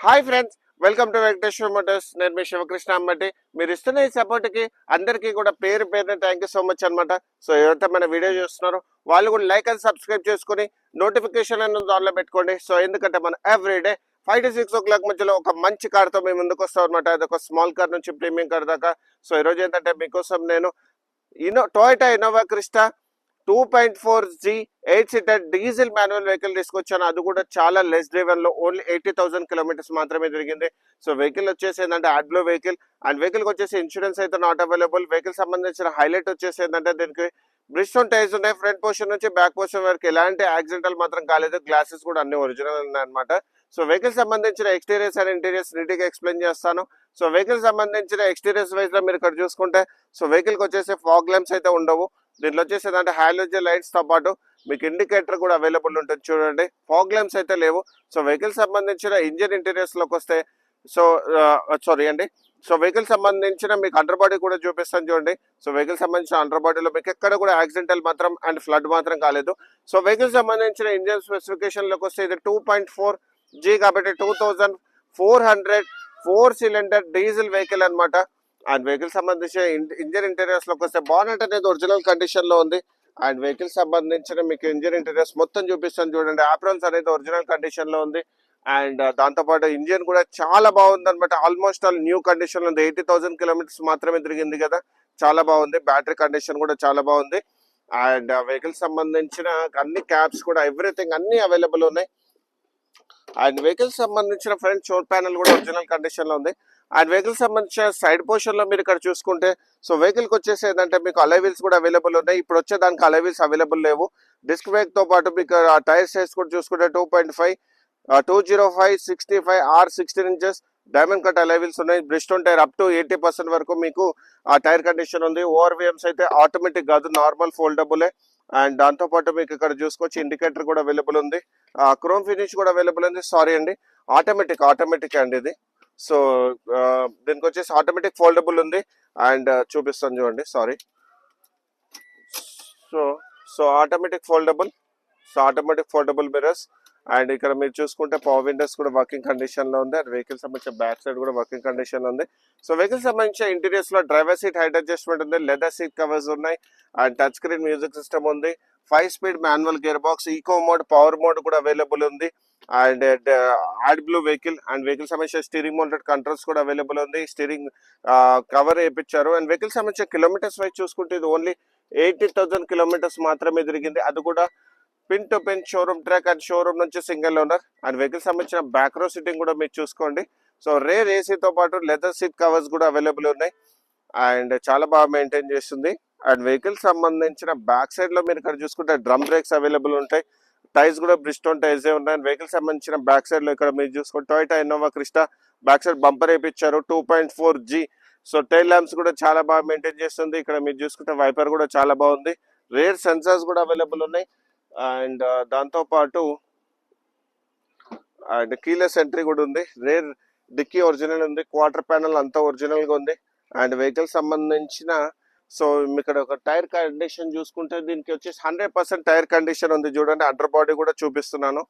Hi friends, welcome to Venkateswara Motors. నేను మీ శివకృష్ణ అమ్మటి. మీరు ఇస్తున్న ఈ సపోర్ట్ కి అందరికీ కూడా పేరు పేరున థ్యాంక్ యూ సో మచ్ అనమాట. సో ఎవరైతే మన వీడియో చూస్తున్నారో వాళ్ళు కూడా లైక్ అండ్ సబ్స్క్రైబ్ చేసుకుని నోటిఫికేషన్ అనేది ఆన్లో పెట్టుకోండి. సో ఎందుకంటే మనం ఎవ్రీడే 5 to 6 o'clock మధ్యలో ఒక మంచి కార్తో మేము ముందుకు వస్తాం అనమాట. అది ఒక స్మాల్ కార్ నుంచి ప్రీమియం కార్ దాకా. సో ఈరోజు ఏంటంటే మీకోసం నేను Toyota Innova Crysta 2.4G 8-seater diesel manual vehicle తీసుకొచ్చాను. అది కూడా చాలా లెస్ డ్రైవెన్ లో ఓన్లీ 80,000 కిలోమీటర్స్ మాత్రమే తిరిగింది. సో వెహికల్ వచ్చేసి ఏంటంటే అడ్బ్లో వెహికల్ అండ్ వెహికల్ వచ్చేసి ఇన్సూరెన్స్ అయితే నాట్ అవైలబుల్. వెహికల్ సంబంధించిన హైలైట్ వచ్చేసి ఏంటంటే దీనికి బ్రిస్టోన్ టైర్స్ ఉన్నాయి. ఫ్రంట్ పోర్షన్ నుంచి బ్యాక్ పోర్షన్ వరకు ఎలాంటి యాక్సిడెంటల్ మాత్రం కాలేదు. గ్లాసెస్ కూడా అన్ని ఒరిజినల్ ఉన్నాయి అనమాట. సో వెహికల్ సంబంధించిన ఎక్స్టీరియర్స్ అండ్ ఇంటీరియర్స్ నీట్ గా ఎక్స్ప్లెయిన్ చేస్తాను. సో వెహికల్ సంబంధించిన ఎక్స్టీరియర్స్ వైజ్ లో మీరు ఇక్కడ చూసుకుంటే సో వెహికల్ కి వచ్చేసి ఫాగ్ ల్యాంప్స్ అయితే ఉండవు. దీంట్లో వచ్చేసి ఏంటంటే హాలోజన్ లైట్స్ తో పాటు మీకు ఇండికేటర్ కూడా అవైలబుల్ ఉంటుంది. చూడండి, ఫాగ్ ల్యాంప్స్ అయితే లేవు. సో వెహికల్ సంబంధించిన ఇంజిన్ ఇంటీరియర్స్ లోకి వస్తే సో వెహికల్ సంబంధించిన మీకు అండర్ బాడీ కూడా చూపిస్తాను చూడండి. సో వెహికల్ సంబంధించిన అండర్ బాడీలో మీకు ఎక్కడ కూడా యాక్సిడెంటల్ మాత్రం అండ్ ఫ్లడ్ మాత్రం కాలేదు. సో వెహికల్ సంబంధించిన ఇంజిన్ స్పెసిఫికేషన్ లోకి వస్తే ఇది 2.4G కాబట్టి 2400 4-cylinder డీజిల్ వెహికల్ అనమాట. అండ్ వెహికల్ సంబంధించిన ఇంజిన్ ఇంటీరియర్స్ లోకి వస్తే బానెట్ అనేది ఒరిజినల్ కండిషన్ లో ఉంది. అండ్ వెహికల్ సంబంధించిన మీకు ఇంజిన్ ఇంటీరియర్స్ మొత్తం చూపిస్తాను చూడండి. ఆప్రాన్స్ అనేది ఒరిజినల్ కండిషన్ లో ఉంది. అండ్ దాంతోపాటు ఇంజిన్ కూడా చాలా బాగుంది అనమాట. ఆల్మోస్ట్ ఆల్ న్యూ కండిషన్ లో ఉంది. 80,000 కిలోమీటర్స్ మాత్రమే తిరిగింది కదా, చాలా బాగుంది. బ్యాటరీ కండిషన్ కూడా చాలా బాగుంది. అండ్ వెహికల్ సంబంధించిన అన్ని క్యాబ్స్ కూడా ఎవ్రీథింగ్ అన్ని అవైలబుల్ ఉన్నాయి. అండ్ వెహికల్ సంబంధించిన ఫ్రంట్ షోర్ ప్యానల్ కూడా ఒరిజినల్ కండిషన్ లో ఉంది. అండ్ వెహికల్ సంబంధించిన సైడ్ పోర్షన్ లో మీరు ఇక్కడ చూసుకుంటే సో వెహికల్ కి వచ్చేసి ఏంటంటే మీకు అలై వీల్స్ కూడా అవైలబుల్ ఉన్నాయి. ఇప్పుడు వచ్చే దానికి అలై వీల్స్ అవైలబుల్ లేవు. డిస్క్ బ్రేక్ తో పాటు మీకు టైర్ సైజ్ కూడా చూసుకుంటే 2.5 205 65 R16 inches డైమండ్ కట్ అలై వీల్స్ ఉన్నాయి. బ్రిస్టోన్ టైర్ అప్ టు 80% వరకు మీకు ఆ టైర్ కండిషన్ ఉంది. ఓఆర్విఎమ్స్ అయితే ఆటోమేటిక్ కాదు, నార్మల్ ఫోల్డబులే. అండ్ దాంతో పాటు మీకు ఇక్కడ చూసుకోవచ్చు ఇండికేటర్ కూడా అవైలబుల్ ఉంది. క్రోమ్ ఫినిష్ కూడా అవైలబుల్ ఉంది. సారీ అండి, ఆటోమేటిక్ అండి ఇది. సో దీనికి వచ్చేసి ఆటోమేటిక్ ఫోల్డబుల్ ఉంది. అండ్ చూపిస్తాను చూడండి. Sorry, so automatic foldable mirrors. And ఇక్కడ మీరు చూసుకుంటే పవర్ విండోస్ కూడా వర్కింగ్ కండిషన్ లో ఉంది. అండ్ వెహికల్ సంబంధించిన బ్యాక్ సైడ్ కూడా వర్కింగ్ కండిషన్ లో ఉంది. సో వెహికల్ సంబంధించిన ఇంటీరియర్స్ లో డ్రైవర్ సీట్ హైట్ అడ్జస్ట్మెంట్ ఉంది, లెదర్ సీట్ కవర్స్ ఉన్నాయి. And touch screen music system ఉంది. 5-speed manual gear box, eco mode, power mode కూడా అవైలబుల్ ఉంది. And add blue vehicle. And vehicle సంబంధించిన స్టీరింగ్ మౌంటెడ్ కంట్రోల్స్ కూడా available ఉంది. Steering cover వేయించారు. And vehicle సంబంధించిన kilometres wise చూసుకుంటే ఇది ఓన్లీ 80,000 కిలోమీటర్స్ మాత్రమే తిరిగింది. అది కూడా pin to pin showroom track and showroom నుంచి సింగిల్ ఓనర్. అండ్ వెహికల్ సంబంధించిన బ్యాక్ రో సీటింగ్ కూడా మీరు చూసుకోండి. సో రేర్ ఏసీతో పాటు లెదర్ సీట్ కవర్స్ కూడా అవైలబుల్ ఉన్నాయి. అండ్ చాలా బాగా మెయింటైన్ చేస్తుంది. అండ్ వెహికల్ సంబంధించిన బ్యాక్ సైడ్ లో మీరు ఇక్కడ చూసుకుంటే డ్రమ్ బ్రేక్స్ అవైలబుల్ ఉంటాయి. టైర్స్ కూడా బ్రిస్టోన్ టైర్స్ ఉన్నాయి. అండ్ వెహికల్ సంబంధించిన బ్యాక్ సైడ్ లో ఇక్కడ మీరు చూసుకుంటే Toyota Innova Crysta back side bumper వేయించారు 2.4G. సో టైల్ ల్యాంప్స్ కూడా చాలా బాగా మెయింటైన్ చేస్తుంది. ఇక్కడ మీరు చూసుకుంటే వైపర్ కూడా చాలా బాగుంది. రేర్ సెన్సార్స్ కూడా అవైలబుల్ ఉన్నాయి. అండ్ దాంతో పాటు అండ్ కీలెస్ ఎంట్రీ కూడా ఉంది. రేర్ డిక్కీ ఒరిజినల్ ఉంది. క్వార్టర్ ప్యానల్ అంతా ఒరిజినల్ గా ఉంది. అండ్ వెహికల్ సంబంధించిన సో ఇక్కడ ఒక టైర్ కండిషన్ చూసుకుంటే దీనికి వచ్చేసి 100% టైర్ కండిషన్ ఉంది. చూడండి, అండర్ బాడీ కూడా చూపిస్తున్నాను.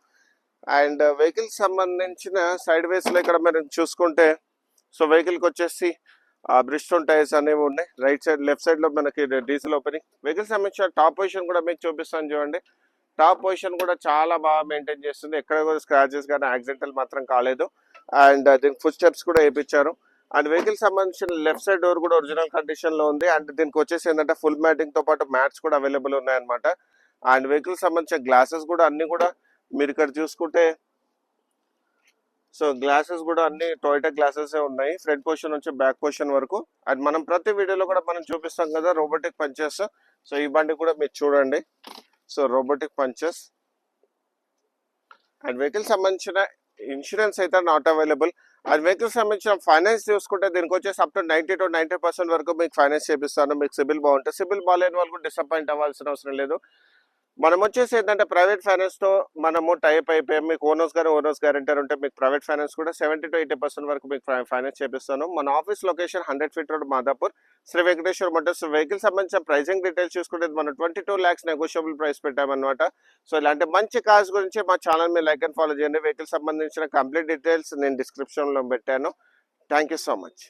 అండ్ వెహికల్ సంబంధించిన సైడ్ వేస్ లో ఇక్కడ మీరు చూసుకుంటే సో వెహికల్ కి వచ్చేసి బ్రిస్టోన్ టైర్స్ అనేవి ఉన్నాయి. రైట్ సైడ్ లెఫ్ట్ సైడ్ లో మనకి డీజిల్ ఓపెనింగ్. వెహికల్ సంబంధించిన టాప్ పొజిషన్ కూడా మీకు చూపిస్తాను చూడండి. టాప్ పొజిషన్ కూడా చాలా బాగా మెయింటైన్ చేస్తుంది. ఎక్కడ కూడా స్క్రాచెస్ కానీ యాక్సిడెంటల్ మాత్రం కాలేదు. అండ్ దీనికి ఫుట్ స్టెప్స్ కూడా వేయించారు. అండ్ వెహికల్ సంబంధించిన లెఫ్ట్ సైడ్ డోర్ కూడా ఒరిజినల్ కండిషన్ లో ఉంది. అండ్ దీనికి వచ్చేసి ఏంటంటే ఫుల్ మ్యాటింగ్ తో పాటు మ్యాట్స్ కూడా అవైలబుల్ ఉన్నాయన్నమాట. అండ్ వెహికల్ సంబంధించిన గ్లాసెస్ కూడా అన్ని కూడా మీరు ఇక్కడ చూసుకుంటే సో గ్లాసెస్ కూడా అన్ని టొయోటా గ్లాసెస్ ఉన్నాయి, ఫ్రంట్ పొజిషన్ నుంచి బ్యాక్ పొజిషన్ వరకు. అండ్ మనం ప్రతి వీడియోలో కూడా మనం చూపిస్తాం కదా రోబోటిక్ పంచెస్. సో ఈ బండి కూడా మీరు చూడండి. So robotic punches. And vehicle సంబంధించిన ఇన్సూరెన్స్ అయితే నాట్ అవైలబుల్. అండ్ వెహికల్ సంబంధించిన ఫైనాన్స్ చూసుకుంటే దీనికి వచ్చేసి అప్ టు 90 to 90% వరకు మీకు ఫైనాన్స్ చేపిస్తాను. మీకు సిబిల్ బాగుంటుంది. సిబిల్ బాగాలేని వాళ్ళు కూడా డిసప్పాయింట్ అవ్వాల్సిన అవసరం లేదు. మనం వచ్చేసి ఏంటంటే ప్రైవేట్ ఫైనాన్స్తో మనము టైప్ అయిపోయాం. మీకు ఓనర్స్ గ్యారెంటర్ ఉంటే మీకు ప్రైవేట్ ఫైనాన్స్ కూడా 70-80% వరకు మీకు ఫైనాన్స్ చేపిస్తాను. మన office location 100 feet road Madhapur, Shri Venkateswara motors. Vehicle సంబంధించిన ప్రైజింగ్ డీటెయిల్స్ చూసుకుంటే మనం 22 lakhs నెగోషియబుల్ ప్రైస్ పెట్టామన్నమాట. సో ఇలాంటి మంచి కార్స్ గురించి మా ఛానల్ మీద లైక్ అండ్ ఫాలో చేయండి. వెహికల్ సంబంధించిన కంప్లీట్ డీటెయిల్స్ నేను డిస్క్రిప్షన్లో పెట్టాను. Thank you so much.